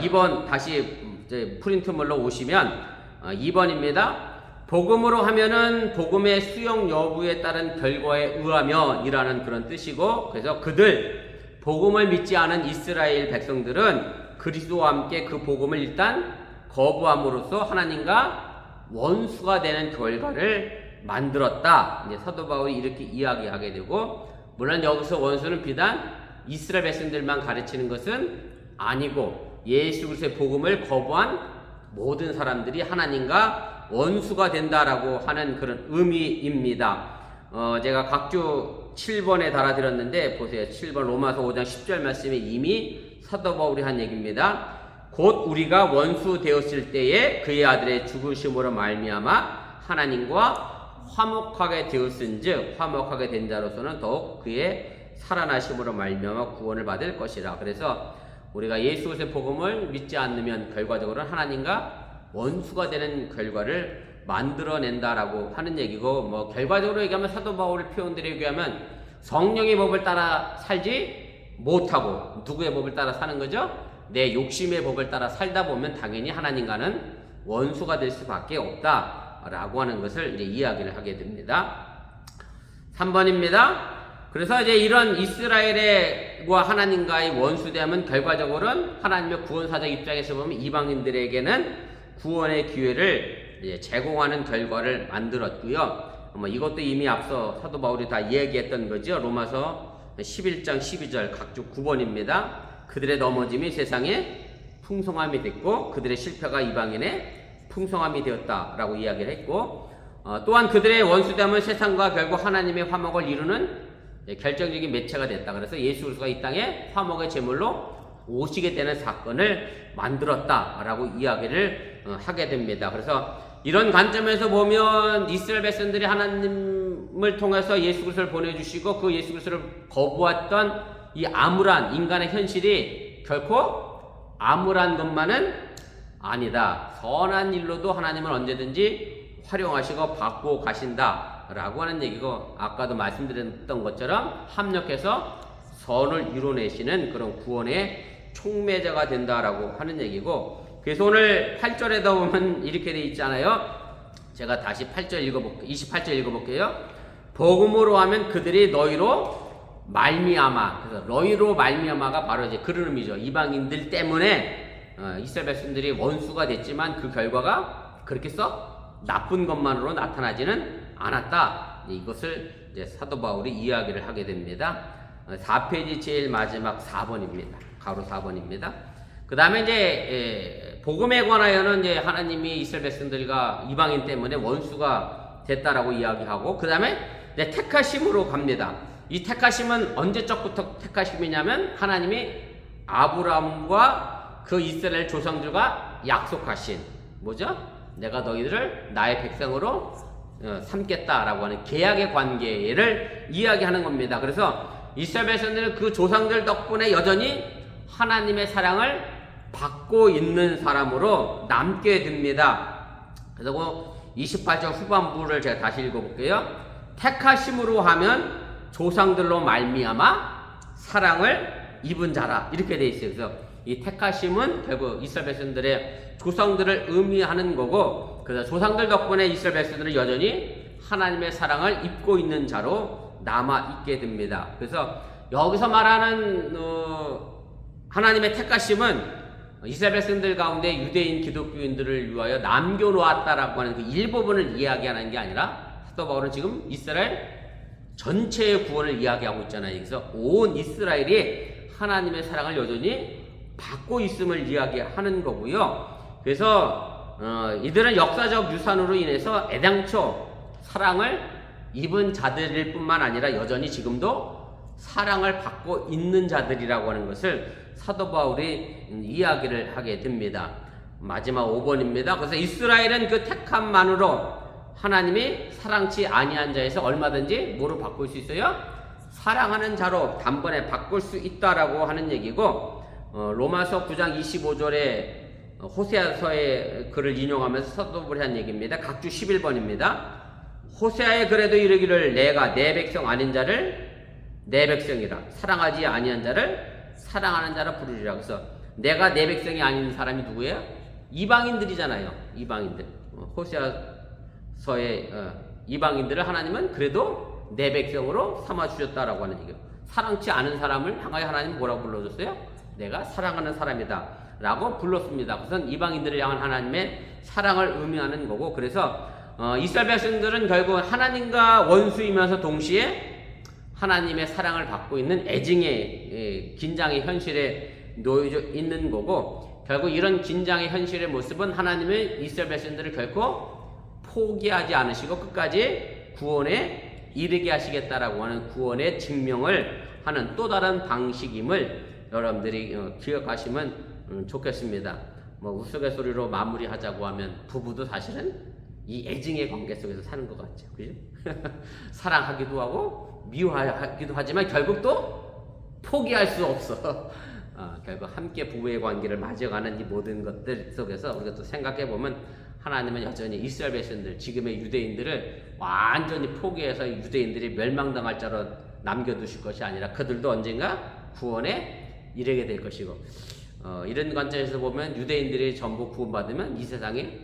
Speaker 1: 2번 다시 프린트물로 오시면 2번입니다. 복음으로 하면은 복음의 수용 여부에 따른 결과에 의하면이라는 그런 뜻이고, 그래서 그들, 복음을 믿지 않은 이스라엘 백성들은 그리스도와 함께 그 복음을 일단 거부함으로써 하나님과 원수가 되는 결과를 만들었다. 이제 사도 바울이 이렇게 이야기하게 되고, 물론 여기서 원수는 비단 이스라엘 백성들만 가르치는 것은 아니고, 예수 그리스도의 복음을 거부한 모든 사람들이 하나님과 원수가 된다라고 하는 그런 의미입니다. 제가 각주 7번에 달아드렸는데 보세요. 7번 로마서 5장 10절 말씀에 이미 사도 바울이 한 얘기입니다. 곧 우리가 원수 되었을 때에 그의 아들의 죽으심으로 말미암아 하나님과 화목하게 되었은즉, 화목하게 된 자로서는 더욱 그의 살아나심으로 말미암아 구원을 받을 것이라. 그래서 우리가 예수 그리스도의 복음을 믿지 않으면 결과적으로 하나님과 원수가 되는 결과를 만들어낸다라고 하는 얘기고, 뭐 결과적으로 얘기하면 사도 바울의 표현들에 얘기하면 성령의 법을 따라 살지 못하고 누구의 법을 따라 사는 거죠? 내 욕심의 법을 따라 살다 보면 당연히 하나님과는 원수가 될 수밖에 없다라고 하는 것을 이제 이야기를 하게 됩니다. 3번입니다. 그래서 이제 이런 이스라엘과 하나님과의 원수됨은 결과적으로는 하나님의 구원사적 입장에서 보면 이방인들에게는 구원의 기회를 이제 제공하는 결과를 만들었고요. 이것도 이미 앞서 사도 바울이 다 이야기했던 거죠. 로마서 11장 12절 각주 9번입니다. 그들의 넘어짐이 세상에 풍성함이 됐고 그들의 실패가 이방인의 풍성함이 되었다라고 이야기를 했고, 또한 그들의 원수됨은 세상과 결국 하나님의 화목을 이루는 결정적인 매체가 됐다. 그래서 예수 그리스도가 이 땅에 화목의 제물로 오시게 되는 사건을 만들었다라고 이야기를 하게 됩니다. 그래서 이런 관점에서 보면 이스라엘 백성들이 하나님을 통해서 예수 그리스도를 보내주시고 그 예수 그리스도를 거부했던 이 암울한 인간의 현실이 결코 암울한 것만은 아니다. 선한 일로도 하나님은 언제든지 활용하시고 바꾸어 가신다 라고 하는 얘기고, 아까도 말씀드렸던 것처럼 합력해서 선을 이뤄내시는 그런 구원의 촉매자가 된다라고 하는 얘기고, 그래서 오늘 8절에다 보면 이렇게 돼 있잖아요. 제가 다시 8절 읽어볼게요. 28절 읽어볼게요. 복음으로 하면 그들이 너희로 말미암아. 그래서 너희로 말미암아가 바로 이제 그런 의미죠. 이방인들 때문에 이스라엘 백성들이 원수가 됐지만 그 결과가 그렇게 나쁜 것만으로 나타나지는 않았다. 이것을 이제 사도 바울이 이야기를 하게 됩니다. 4페이지 제일 마지막 4번입니다. 가로 4번입니다. 그 다음에 이제 복음에 관하여는 이제 하나님이 이스라엘 백성들과 이방인 때문에 원수가 됐다라고 이야기하고, 그 다음에 이제 택하심으로 갑니다. 이 택하심은 언제적부터 택하심이냐면 하나님이 아브라함과 그 이스라엘 조상들과 약속하신 뭐죠? 내가 너희들을 나의 백성으로 삼겠다라고 하는 계약의 관계를 이야기하는 겁니다. 그래서 이스라엘 백성들은 그 조상들 덕분에 여전히 하나님의 사랑을 받고 있는 사람으로 남게 됩니다. 그리고 28절 후반부를 제가 다시 읽어볼게요. 택하심으로 하면 조상들로 말미암아 사랑을 입은 자라, 이렇게 돼 있어요. 그래서 이 택하심은 결국 이스라엘 백성들의 조상들을 의미하는 거고, 그래서 조상들 덕분에 이스라엘 백성들은 여전히 하나님의 사랑을 입고 있는 자로 남아 있게 됩니다. 그래서 여기서 말하는 하나님의 택하심은 이스라엘 백성들 가운데 유대인 기독교인들을 위하여 남겨놓았다라고 하는 그 일부분을 이야기하는 게 아니라 사도 바울은 지금 이스라엘 전체의 구원을 이야기하고 있잖아요. 그래서 온 이스라엘이 하나님의 사랑을 여전히 받고 있음을 이야기하는 거고요. 그래서 이들은 역사적 유산으로 인해서 애당초 사랑을 입은 자들일 뿐만 아니라 여전히 지금도 사랑을 받고 있는 자들이라고 하는 것을 사도 바울이 이야기를 하게 됩니다. 마지막 5번입니다. 그래서 이스라엘은 그 택함만으로 하나님이 사랑치 아니한 자에서 얼마든지 뭐로 바꿀 수 있어요? 사랑하는 자로 단번에 바꿀 수 있다라고 하는 얘기고, 로마서 9장 25절에 호세아서의 글을 인용하면서 사도 바울이 한 얘기입니다. 각주 11번입니다. 호세아의 글에도 이르기를 내가 내 백성 아닌 자를 내 백성이라 사랑하지 아니한 자를 사랑하는 자라 부르리라. 그래서 내가 내 백성이 아닌 사람이 누구예요? 이방인들이잖아요. 이방인들. 호세아서의 이방인들을 하나님은 그래도 내 백성으로 삼아주셨다라고 하는 얘기예요. 사랑치 않은 사람을 향하여 하나님은 뭐라고 불러줬어요? 내가 사랑하는 사람이다 라고 불렀습니다. 그것은 이방인들을 향한 하나님의 사랑을 의미하는 거고, 그래서 이스라엘 백성들은 결국 하나님과 원수이면서 동시에 하나님의 사랑을 받고 있는 애증의 긴장의 현실에 놓여져 있는 거고, 결국 이런 긴장의 현실의 모습은 하나님의 이스라엘 백성들을 결코 포기하지 않으시고 끝까지 구원에 이르게 하시겠다라고 하는 구원의 증명을 하는 또 다른 방식임을 여러분들이 기억하시면 좋겠습니다. 우스갯소리로 마무리하자고 하면 부부도 사실은 이 애증의 관계 속에서 사는 것 같죠. 그죠? 사랑하기도 하고 미워하기도 하지만 결국 또 포기할 수 없어. 결국 함께 부부의 관계를 맞이어가는 이 모든 것들 속에서 우리가 또 생각해 보면 하나님은 여전히 이스라엘 백성들, 지금의 유대인들을 완전히 포기해서 유대인들이 멸망당할 자로 남겨두실 것이 아니라 그들도 언젠가 구원에 이르게 될 것이고, 이런 관점에서 보면 유대인들이 전부 구원받으면 이 세상에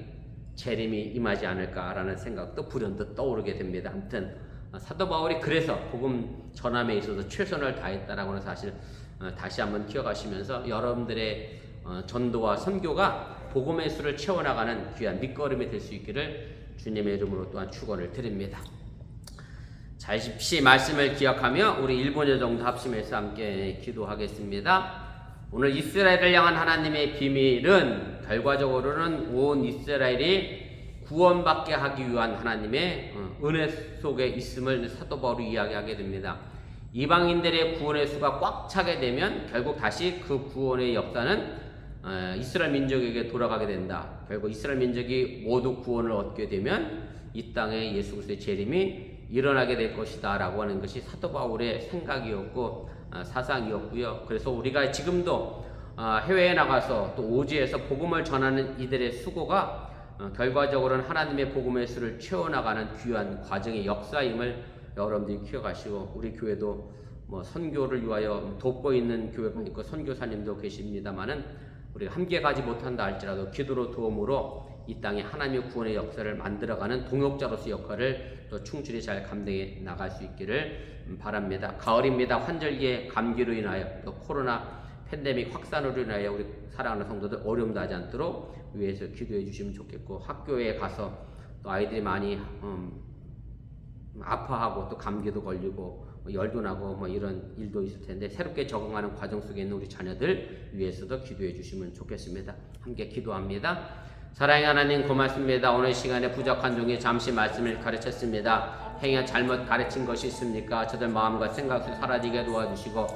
Speaker 1: 재림이 임하지 않을까라는 생각도 불현듯 떠오르게 됩니다. 아무튼 사도 바울이 그래서 복음 전함에 있어서 최선을 다했다라고는 사실 다시 한번 기억하시면서 여러분들의 전도와 선교가 복음의 수를 채워나가는 귀한 밑거름이 될 수 있기를 주님의 이름으로 또한 축원을 드립니다. 자, 이 말씀을 기억하며 우리 1분 정도 합심해서 함께 기도하겠습니다. 오늘 이스라엘을 향한 하나님의 비밀은 결과적으로는 온 이스라엘이 구원받게 하기 위한 하나님의 은혜 속에 있음을 사도 바울이 이야기하게 됩니다. 이방인들의 구원의 수가 꽉 차게 되면 결국 다시 그 구원의 역사는 이스라엘 민족에게 돌아가게 된다. 결국 이스라엘 민족이 모두 구원을 얻게 되면 이 땅에 예수 그리스도의 재림이 일어나게 될 것이다 라고 하는 것이 사도 바울의 생각이었고 사상이었고요. 그래서 우리가 지금도 해외에 나가서 또 오지에서 복음을 전하는 이들의 수고가 결과적으로는 하나님의 복음의 수를 채워나가는 귀한 과정의 역사임을 여러분들이 기억하시고, 우리 교회도 뭐 선교를 위하여 돕고 있는 교회가 있고 선교사님도 계십니다만은 우리가 함께 가지 못한다 할지라도 기도로 도움으로 이 땅에 하나님의 구원의 역사를 만들어가는 동역자로서 역할을 또 충실히 잘 감당해 나갈 수 있기를 바랍니다. 가을입니다. 환절기에 감기로 인하여 또 코로나 팬데믹 확산으로 인하여 우리 사랑하는 성도들 어려움도 하지 않도록 위해서 기도해 주시면 좋겠고, 학교에 가서 또 아이들이 많이 아파하고 또 감기도 걸리고 열도 나고 뭐 이런 일도 있을 텐데 새롭게 적응하는 과정 속에 있는 우리 자녀들 위해서도 기도해 주시면 좋겠습니다. 함께 기도합니다. 사랑의 하나님 고맙습니다. 오늘 시간에 부족한 종이 잠시 말씀을 가르쳤습니다. 행여 잘못 가르친 것이 있습니까? 저들 마음과 생각 속 사라지게 도와주시고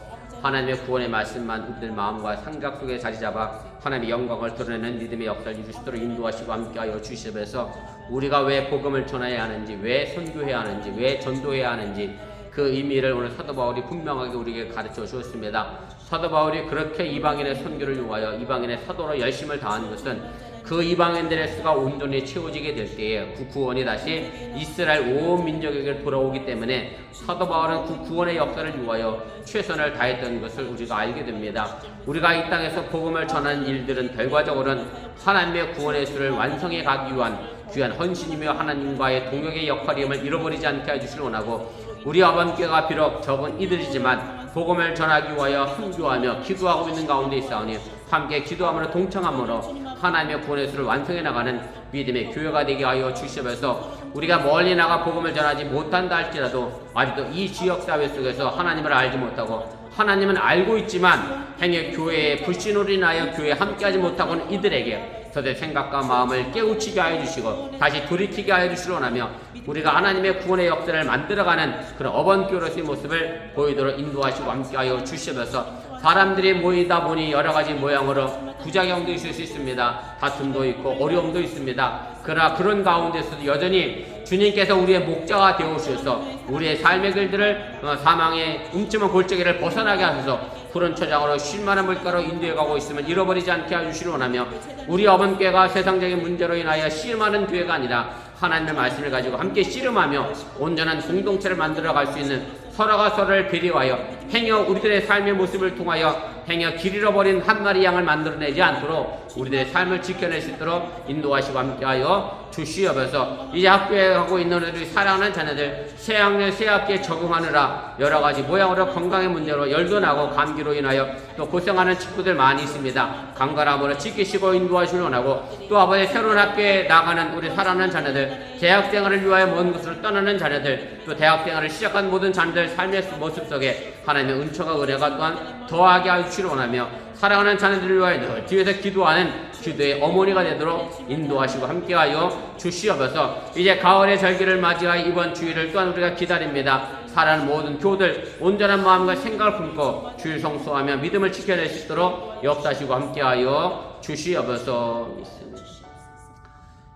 Speaker 1: 하나님의 구원의 말씀만 우리들 마음과 생각 속에 자리 잡아 하나님의 영광을 드러내는 믿음의 역사를 이룰 수 있도록 인도하시고 함께하여 주시면서 우리가 왜 복음을 전해야 하는지, 왜 선교해야 하는지, 왜 전도해야 하는지 그 의미를 오늘 사도 바울이 분명하게 우리에게 가르쳐 주었습니다. 사도 바울이 그렇게 이방인의 선교를 위하여 이방인의 사도로 열심을 다한 것은 그 이방인들의 수가 온전히 채워지게 될 때에 그 구원이 다시 이스라엘 온 민족에게 돌아오기 때문에 사도 바울은 그 구원의 역사를 위하여 최선을 다했던 것을 우리가 알게 됩니다. 우리가 이 땅에서 복음을 전하는 일들은 결과적으로는 하나님의 구원의 수를 완성해 가기 위한 귀한 헌신이며 하나님과의 동역의 역할임을 잃어버리지 않게 해주시길 원하고, 우리 아버님께가 비록 적은 이들이지만 복음을 전하기 위하여 선교하며 기도하고 있는 가운데 있사오니 함께 기도함으로 동참함으로 하나님의 구원의 수를 완성해 나가는 믿음의 교회가 되게 하여 주시면서 우리가 멀리 나가 복음을 전하지 못한다 할지라도 아직도 이 지역사회 속에서 하나님을 알지 못하고 하나님은 알고 있지만 행여 교회의 불신으로 인하여 교회에 함께하지 못하고는 이들에게 저들의 생각과 마음을 깨우치게 하여 주시고 다시 돌이키게 하여 주시려 하며 우리가 하나님의 구원의 역사를 만들어가는 그런 어번교로서의 모습을 보이도록 인도하시고 함께하여 주시면서 사람들이 모이다 보니 여러 가지 모양으로 부작용도 있을 수 있습니다. 다툼도 있고 어려움도 있습니다. 그러나 그런 가운데서도 여전히 주님께서 우리의 목자가 되어주셔서 우리의 삶의 길들을 사망의 움츠은 골짜기를 벗어나게 하셔서 푸른 초장으로 쉴만한 물가로 인도해가고 있으면 잃어버리지 않게 해주시려 원하며 우리 어번교회가 세상적인 문제로 인하여 씨름하는 교회가 아니라 하나님의 말씀을 가지고 함께 씨름하며 온전한 공동체를 만들어갈 수 있는 서로가 서로를 배려하여 행여 우리들의 삶의 모습을 통하여 행여 길 잃어버린 한 마리 양을 만들어내지 않도록 우리들의 삶을 지켜낼 수 있도록 인도하시고 함께하여 주시옵소서. 이제 학교에 가고 있는 우리 사랑하는 자녀들 새학년 새학기에 적응하느라 여러가지 모양으로 건강의 문제로 열도 나고 감기로 인하여 또 고생하는 친구들 많이 있습니다. 강건함으로 지키시고 인도하시길 원하고 또 아버지 새로운 학교에 나가는 우리 사랑하는 자녀들 대학생활을 위하여 먼 곳으로 떠나는 자녀들 또 대학생활을 시작한 모든 자녀들 삶의 모습 속에 하나님의 은총과 은혜가 또한 더하게 하시길 원하며 사랑하는 자녀들을 위하여 늘 뒤에서 기도하는 기도의 어머니가 되도록 인도하시고 함께하여 주시옵소서. 이제 가을의 절기를 맞이하여 이번 주일을 또한 우리가 기다립니다. 사랑하는 모든 교우들 온전한 마음과 생각을 품고 주일 성수하며 믿음을 지켜낼 수 있도록 역사하시고 함께하여 주시옵소서.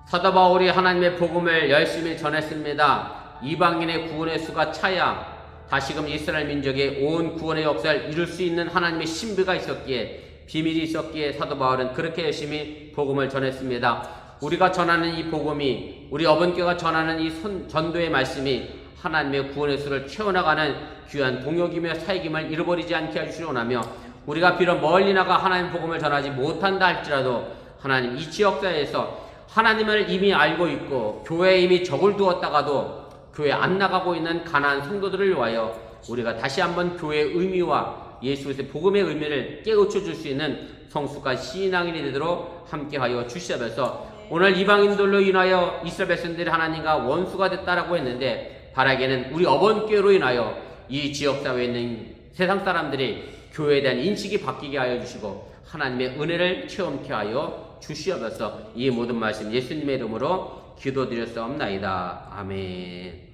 Speaker 1: 사도 바울이 하나님의 복음을 열심히 전했습니다. 이방인의 구원의 수가 차야 다시금 이스라엘 민족의 온 구원의 역사를 이룰 수 있는 하나님의 신비가 있었기에, 비밀이 있었기에 사도 바울은 그렇게 열심히 복음을 전했습니다. 우리가 전하는 이 복음이, 우리 어번교가 전하는 이 전도의 말씀이 하나님의 구원의 수를 채워나가는 귀한 동역이며 사역임을 잃어버리지 않게 해주시기 원하며, 우리가 비록 멀리 나가 하나님 복음을 전하지 못한다 할지라도 하나님 이 지역사회에서 하나님을 이미 알고 있고 교회에 이미 적을 두었다가도 교회 안 나가고 있는 가난한 성도들을 위하여 우리가 다시 한번 교회의 의미와 예수 그리스도의 복음의 의미를 깨우쳐 줄 수 있는 성숙한 신앙인이 되도록 함께하여 주시옵소서. 오늘 이방인들로 인하여 이스라엘 백성들이 하나님과 원수가 됐다라고 했는데, 바라기에는 우리 어번교회로 인하여 이 지역사회에 있는 세상 사람들이 교회에 대한 인식이 바뀌게 하여 주시고 하나님의 은혜를 체험케 하여 주시옵소서. 이 모든 말씀 예수님의 이름으로 기도드렸사옵나이다. 아멘.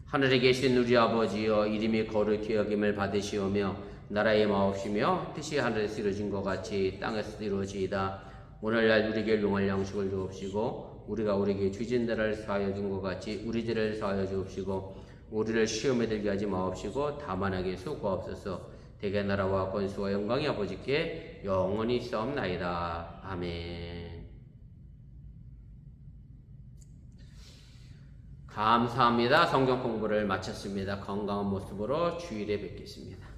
Speaker 1: 하늘에 계신 우리 아버지여, 이름이 거룩히 여김을 받으시오며 나라의 마옵시며 뜻이 하늘에서 이루어진 것 같이 땅에서도 이루어지이다. 오늘날 우리에게 용할 양식을 주옵시고 우리가 우리에게 죄진 자를 사하여 준 것 같이 우리 죄를 사하여 주옵시고 우리를 시험에 들게 하지 마옵시고 다만하게 수고하옵소서. 대개 나라와 권수와 영광이 아버지께 영원히 있사옵나이다. 아멘. 감사합니다. 성경 공부를 마쳤습니다. 건강한 모습으로 주일에 뵙겠습니다.